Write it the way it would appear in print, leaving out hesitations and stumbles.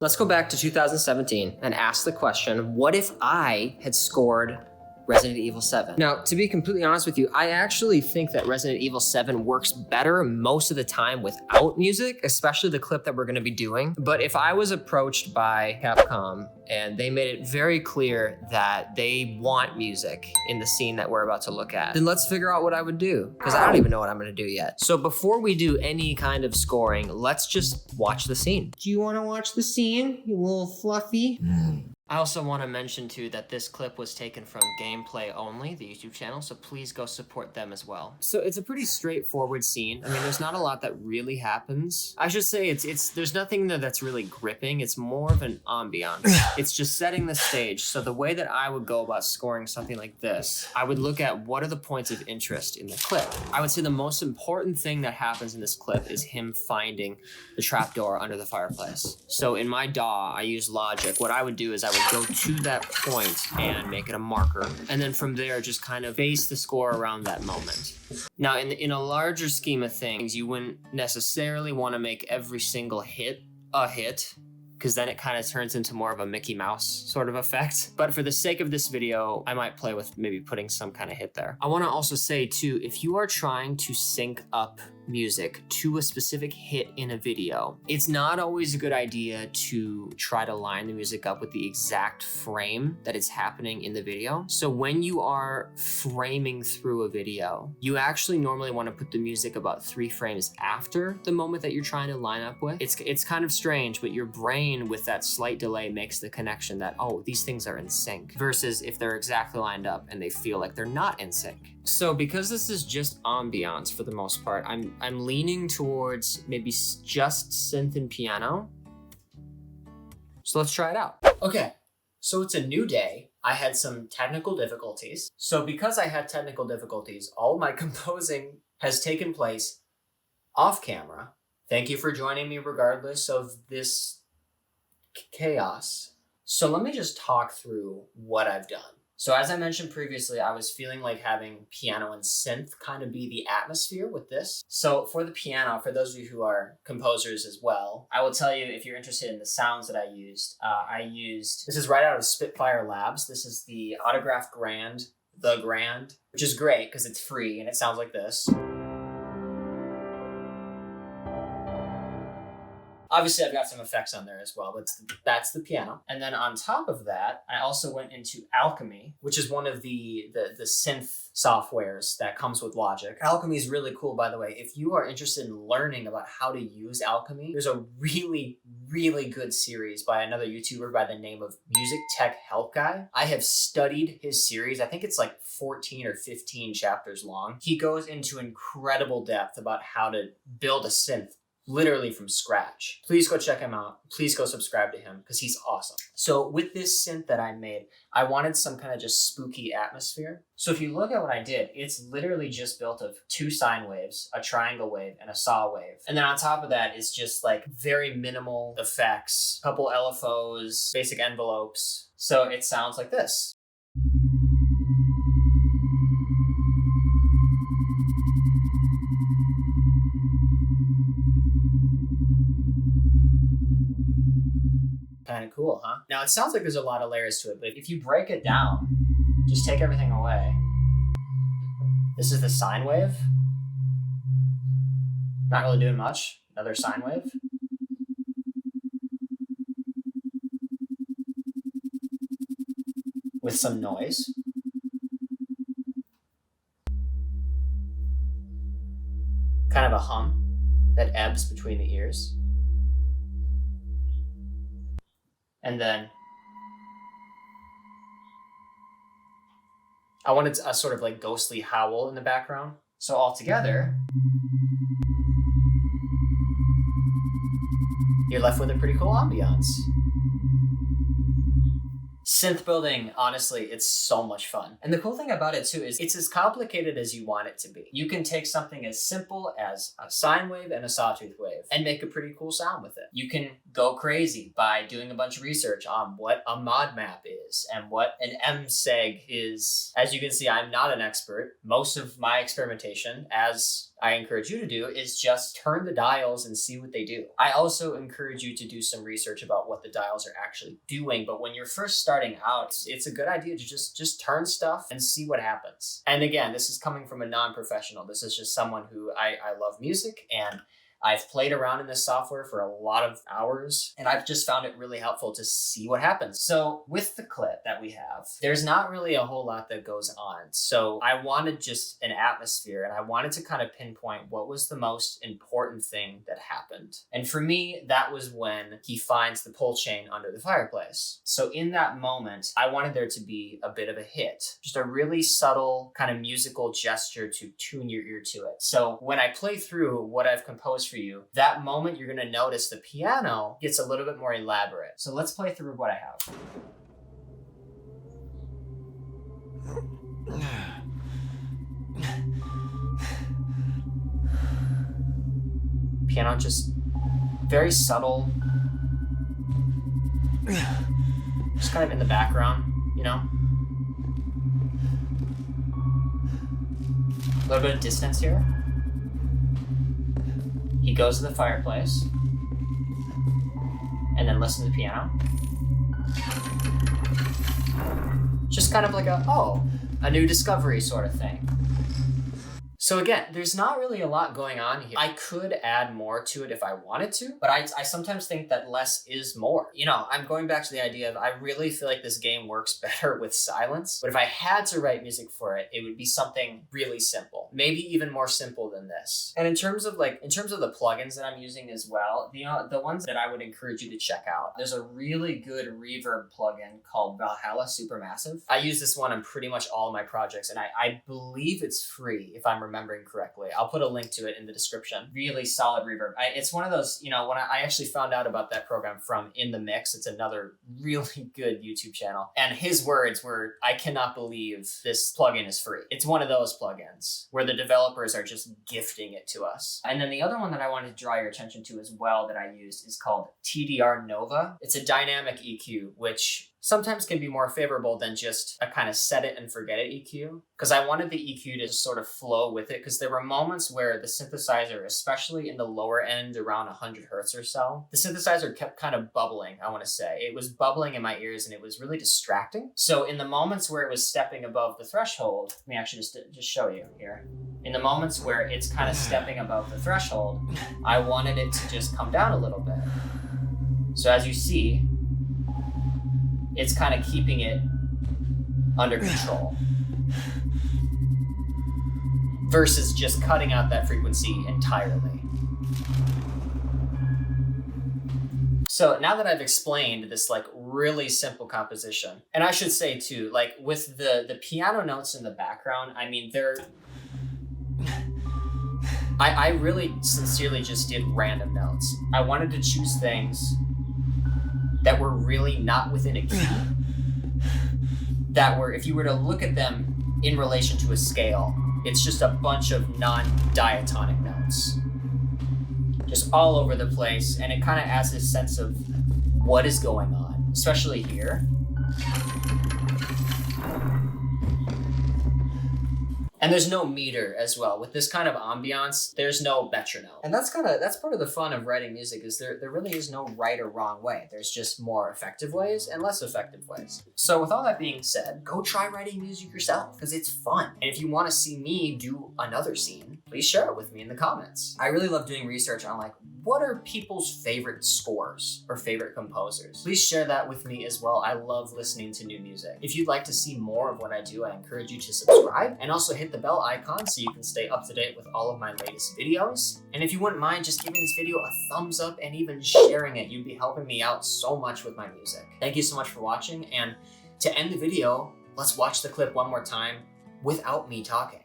Let's go back to 2017 and ask the question, what if I had scored Resident Evil 7? Now, to be completely honest with you, I actually think that Resident Evil 7 works better most of the time without music, especially the clip that we're gonna be doing. But if I was approached by Capcom and they made it very clear that they want music in the scene that we're about to look at, then let's figure out what I would do, because I don't even know what I'm gonna do yet. So before we do any kind of scoring, let's just watch the scene. Do you wanna watch the scene, you little fluffy? I also want to mention too that this clip was taken from Gameplay Only, the YouTube channel, so please go support them as well. So it's a pretty straightforward scene. I mean, there's not a lot that really happens. I should say there's nothing there that's really gripping. It's more of an ambiance. It's just setting the stage. So the way that I would go about scoring something like this, I would look at what are the points of interest in the clip. I would say the most important thing that happens in this clip is him finding the trapdoor under the fireplace. So in my DAW, I use Logic. What I would do is I would go to that point and make it a marker. And then from there, just kind of base the score around that moment. Now, in a larger scheme of things, you wouldn't necessarily want to make every single hit a hit, because then it kind of turns into more of a Mickey Mouse sort of effect. But for the sake of this video, I might play with maybe putting some kind of hit there. I want to also say too, if you are trying to sync up music to a specific hit in a video, it's not always a good idea to try to line the music up with the exact frame that it's happening in the video. So when you are framing through a video, you actually normally want to put the music about 3 frames after the moment that you're trying to line up with. It's kind of strange, but your brain with that slight delay makes the connection that, oh, these things are in sync, versus if they're exactly lined up and they feel like they're not in sync. So because this is just ambiance for the most part, I'm leaning towards maybe just synth and piano. So let's try it out. Okay, so it's a new day. I had some technical difficulties. So because I had technical difficulties, all my composing has taken place off camera. Thank you for joining me regardless of this chaos. So let me just talk through what I've done. So as I mentioned previously, I was feeling like having piano and synth kind of be the atmosphere with this. So for the piano, for those of you who are composers as well, I will tell you, if you're interested in the sounds that I used, this is right out of Spitfire Labs. This is the Autograph Grand, which is great because it's free and it sounds like this. Obviously, I've got some effects on there as well, but that's the piano. And then on top of that, I also went into Alchemy, which is one of the synth softwares that comes with Logic. Alchemy is really cool, by the way. If you are interested in learning about how to use Alchemy, there's a really, really good series by another YouTuber by the name of Music Tech Help Guy. I have studied his series. I think it's like 14 or 15 chapters long. He goes into incredible depth about how to build a synth literally from scratch. Please go check him out. Please go subscribe to him because he's awesome. So with this synth that I made, I wanted some kind of just spooky atmosphere. So if you look at what I did, it's literally just built of 2 sine waves, a triangle wave, and a saw wave. And then on top of that, it's just like very minimal effects, couple LFOs, basic envelopes. So it sounds like this. Kind of cool, huh? Now, it sounds like there's a lot of layers to it, but if you break it down, just take everything away. This is the sine wave. Not really doing much. Another sine wave. With some noise. Kind of a hum that ebbs between the ears. And then I wanted a sort of like ghostly howl in the background. So all together, you're left with a pretty cool ambiance. Synth building, honestly, it's so much fun. And the cool thing about it too is it's as complicated as you want it to be. You can take something as simple as a sine wave and a sawtooth wave and make a pretty cool sound with it. You can go crazy by doing a bunch of research on what a mod map is and what an MSEG is. As you can see, I'm not an expert. Most of my experimentation, as I encourage you to do is just turn the dials and see what they do. I also encourage you to do some research about what the dials are actually doing. But when you're first starting out, it's a good idea to just turn stuff and see what happens. And again, this is coming from a non-professional. This is just someone who I love music, and I've played around in this software for a lot of hours, and I've just found it really helpful to see what happens. So with the clip that we have, there's not really a whole lot that goes on. So I wanted just an atmosphere, and I wanted to kind of pinpoint what was the most important thing that happened. And for me, that was when he finds the pull chain under the fireplace. So in that moment, I wanted there to be a bit of a hit, just a really subtle kind of musical gesture to tune your ear to it. So when I play through what I've composed for you, that moment you're going to notice the piano gets a little bit more elaborate. So let's play through what I have. Piano just very subtle, just kind of in the background, you know? A little bit of distance here. He goes to the fireplace, and then listen to the piano. Just kind of like a new discovery sort of thing. So again, there's not really a lot going on here. I could add more to it if I wanted to, but I sometimes think that less is more. You know, I'm going back to the idea of I really feel like this game works better with silence, but if I had to write music for it, it would be something really simple, maybe even more simple than this. And in terms of the plugins that I'm using as well, you know, the ones that I would encourage you to check out, there's a really good reverb plugin called Valhalla Supermassive. I use this one on pretty much all of my projects, and I believe it's free if I'm remembering correctly. I'll put a link to it in the description. Really solid reverb. It's one of those, you know, when I actually found out about that program from In the Mix, it's another really good YouTube channel. And his words were, I cannot believe this plugin is free. It's one of those plugins where the developers are just gifting it to us. And then the other one that I wanted to draw your attention to as well that I used is called TDR Nova. It's a dynamic EQ, which sometimes can be more favorable than just a kind of set it and forget it EQ. Because I wanted the EQ to sort of flow with it, because there were moments where the synthesizer, especially in the lower end around 100 hertz or so, the synthesizer kept kind of bubbling, I want to say. It was bubbling in my ears and it was really distracting. So in the moments where it was stepping above the threshold, let me actually just show you here. In the moments where it's kind of stepping above the threshold, I wanted it to just come down a little bit. So as you see, it's kind of keeping it under control versus just cutting out that frequency entirely. So now that I've explained this like really simple composition, and I should say too, like with the piano notes in the background, I mean, I really sincerely just did random notes. I wanted to choose things that were really not within a key, that were, if you were to look at them in relation to a scale, it's just a bunch of non-diatonic notes, just all over the place, and it kind of adds this sense of what is going on, especially here. And there's no meter as well. With this kind of ambiance, there's no metronome. And that's part of the fun of writing music, is there really is no right or wrong way. There's just more effective ways and less effective ways. So with all that being said, go try writing music yourself, because it's fun. And if you want to see me do another scene, please share it with me in the comments. I really love doing research on like, what are people's favorite scores or favorite composers? Please share that with me as well. I love listening to new music. If you'd like to see more of what I do, I encourage you to subscribe and also hit the bell icon so you can stay up to date with all of my latest videos. And if you wouldn't mind just giving this video a thumbs up and even sharing it, you'd be helping me out so much with my music. Thank you so much for watching. And to end the video, let's watch the clip one more time without me talking.